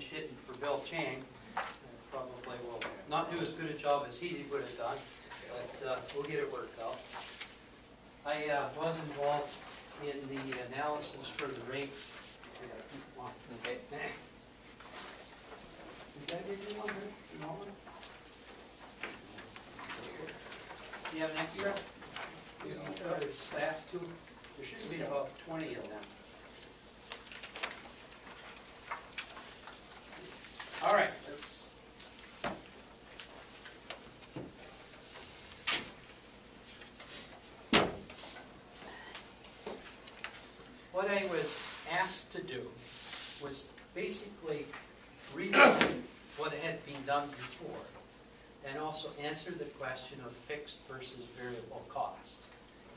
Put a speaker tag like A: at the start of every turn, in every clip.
A: pinch hitting for Bill Chang. Probably will not do as good a job as he would have done, but we'll get it worked out. I was involved in the analysis for the rates. Okay. Did I give you one? You have an extra? Staff too? There should be about 20 of them. All right, let's. What I was asked to do was basically revisit what had been done before and also answer the question of fixed versus variable costs.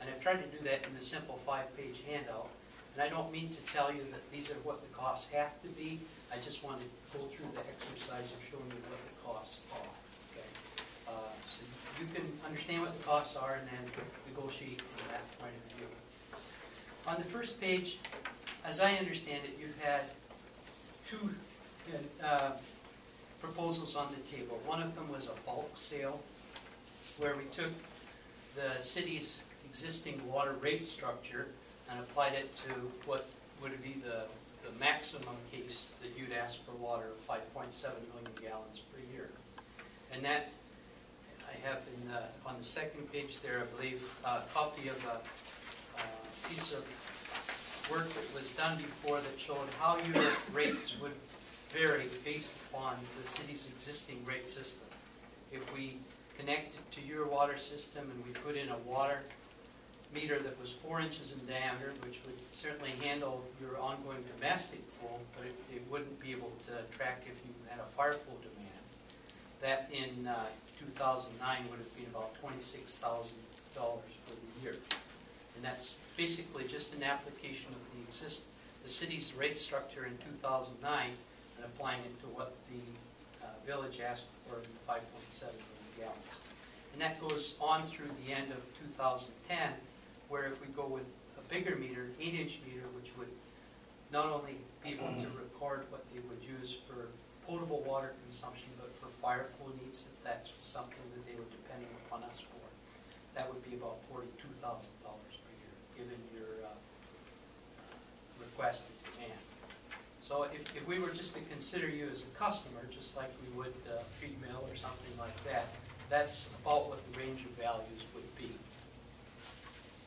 A: And I've tried to do that in a simple 5-page handout. And I don't mean to tell you that these are what the costs have to be. I just want to go through the exercise of showing you what the costs are. Okay? So you can understand what the costs are and then negotiate from that point of view. On the first page, as I understand it, you've had two proposals on the table. One of them was a bulk sale, where we took the city's existing water rate structure and applied it to what would be the maximum case that you'd ask for water of 5.7 million gallons per year. And that, I have on the second page there, I believe, a copy of a piece of work that was done before that showed how your rates would vary based upon the city's existing rate system. If we connected to your water system and we put in a water meter that was 4 inches in diameter, which would certainly handle your ongoing domestic flow, but it wouldn't be able to track if you had a fire flow demand. That in 2009 would have been about $26,000 for the year. And that's basically just an application of the city's rate structure in 2009 and applying it to what the village asked for in 5.7 million gallons. And that goes on through the end of 2010, where if we go with a bigger meter, 8-inch meter, which would not only be able to record what they would use for potable water consumption, but for fire flow needs, if that's something that they were depending upon us for, that would be about $42,000 per year, given your requested demand. So if we were just to consider you as a customer, just like we would feed mill or something like that, that's about what the range of values would be.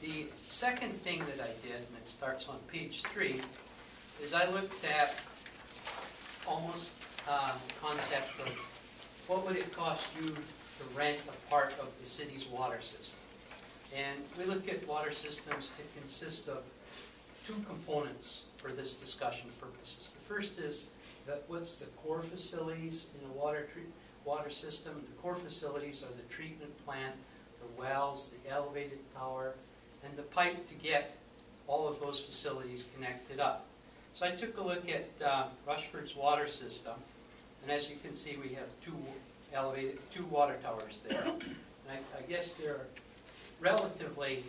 A: The second thing that I did, and it starts on page 3, is I looked at almost the concept of what would it cost you to rent a part of the city's water system. And we look at water systems that consist of 2 components for this discussion purposes. The first is that what's the core facilities in a water system. The core facilities are the treatment plant, the wells, the elevated tower, and the pipe to get all of those facilities connected up. So I took a look at Rushford's water system, and as you can see, we have 2 water towers there. And I guess they're relatively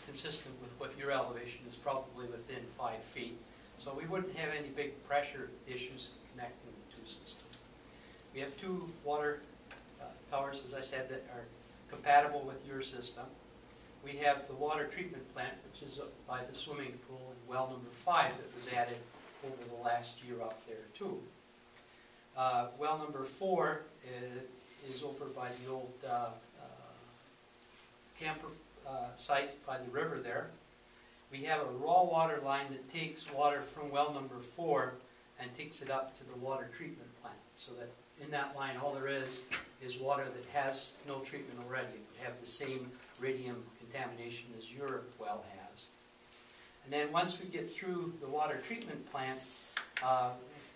A: consistent with what your elevation is, probably within 5 feet. So we wouldn't have any big pressure issues connecting the 2 systems. We have 2 water towers, as I said, that are compatible with your system. We have the water treatment plant, which is by the swimming pool, and well number 5 that was added over the last year up there too. Well number 4 is over by the old camper site by the river there. We have a raw water line that takes water from well number 4 and takes it up to the water treatment plant. So that in that line, all there is water that has no treatment already. It would have the same radium contamination as your well has. And then once we get through the water treatment plant,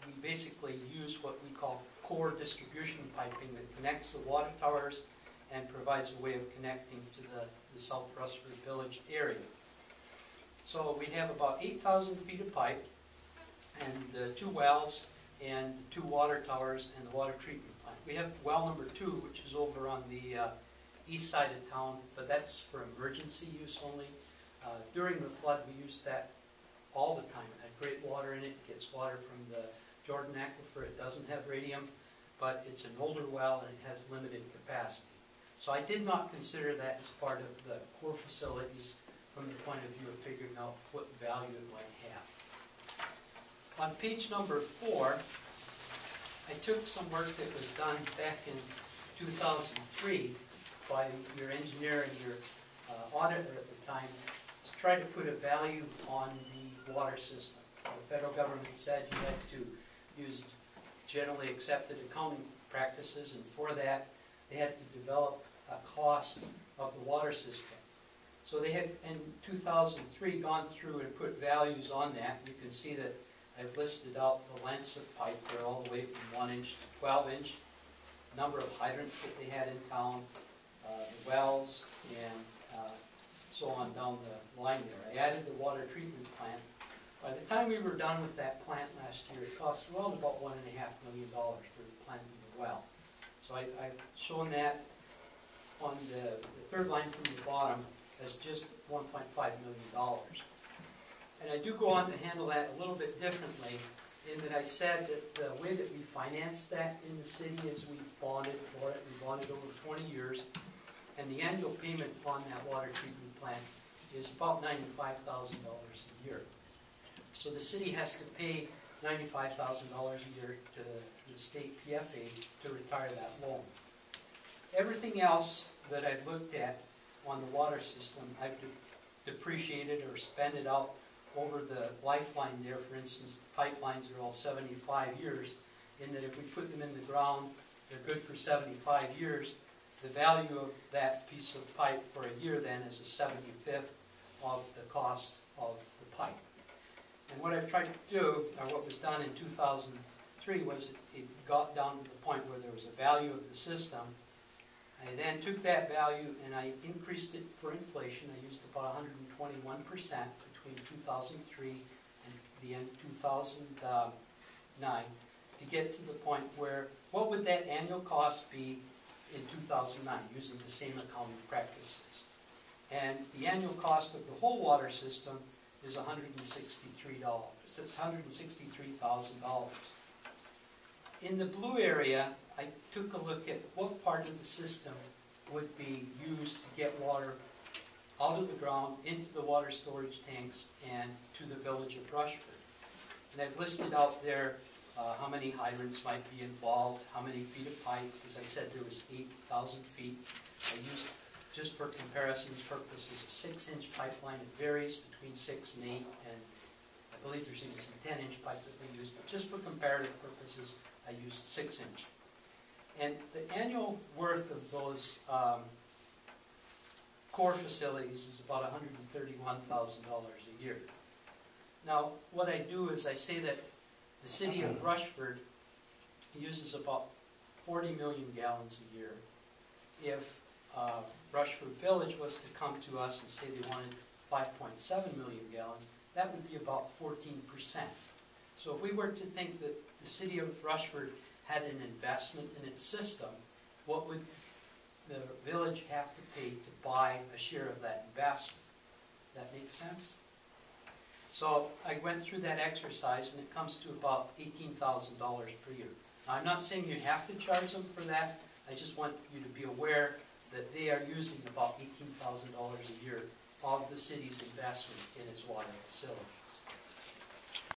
A: we basically use what we call core distribution piping that connects the water towers and provides a way of connecting to the South Rushford Village area. So we have about 8,000 feet of pipe, and the 2 wells, and the 2 water towers, and the water treatment plant. We have well number 2, which is over on the east side of town, but that's for emergency use only. During the flood, we used that all the time. It had great water in it. It gets water from the Jordan Aquifer, it doesn't have radium, but it's an older well and it has limited capacity. So I did not consider that as part of the core facilities from the point of view of figuring out what value it might have. On page number 4, I took some work that was done back in 2003 by your engineer and your auditor at the time to try to put a value on the water system. The federal government said you had to use generally accepted accounting practices, and for that they had to develop a cost of the water system. So they had, in 2003, gone through and put values on that. You can see that I've listed out the lengths of pipe there all the way from 1 inch to 12 inch, number of hydrants that they had in town, the wells, and so on down the line there. I added the water treatment plant. By the time we were done with that plant last year, it cost around about $1.5 million for the plant and the well. So I've shown that on the third line from the bottom as just $1.5 million. And I do go on to handle that a little bit differently in that I said that the way that we financed that in the city is we bonded for it. We bonded over 20 years. And the annual payment on that water treatment plant is about $95,000 a year. So the city has to pay $95,000 a year to the state PFA to retire that loan. Everything else that I've looked at on the water system, I've depreciated or spent it out over the lifeline there. For instance, the pipelines are all 75 years, in that if we put them in the ground, they're good for 75 years. The value of that piece of pipe for a year then is a 75th of the cost of the pipe. And what I've tried to do, or what was done in 2003, was it got down to the point where there was a value of the system. I then took that value and I increased it for inflation. I used about 121% between 2003 and the end of 2009 to get to the point where, what would that annual cost be in 2009 using the same accounting practices? And the annual cost of the whole water system is $163. That's $163,000. In the blue area, I took a look at what part of the system would be used to get water out of the ground, into the water storage tanks, and to the village of Rushford. And I've listed out there how many hydrants might be involved, how many feet of pipe. As I said, there was 8,000 feet. I used, just for comparison's purposes, a 6-inch pipeline. It varies between 6 and 8, and I believe there's even some 10-inch pipe that we used, but just for comparative purposes, I used 6-inch. And the annual worth of those core facilities is about $131,000 a year. Now, what I do is I say that the city of Rushford uses about 40 million gallons a year. If Rushford Village was to come to us and say they wanted 5.7 million gallons, that would be about 14%. So if we were to think that the city of Rushford had an investment in its system, what would the village have to pay to buy a share of that investment? That makes sense? So I went through that exercise and it comes to about $18,000 per year. Now I'm not saying you have to charge them for that, I just want you to be aware that they are using about $18,000 a year of the city's investment in its water facility.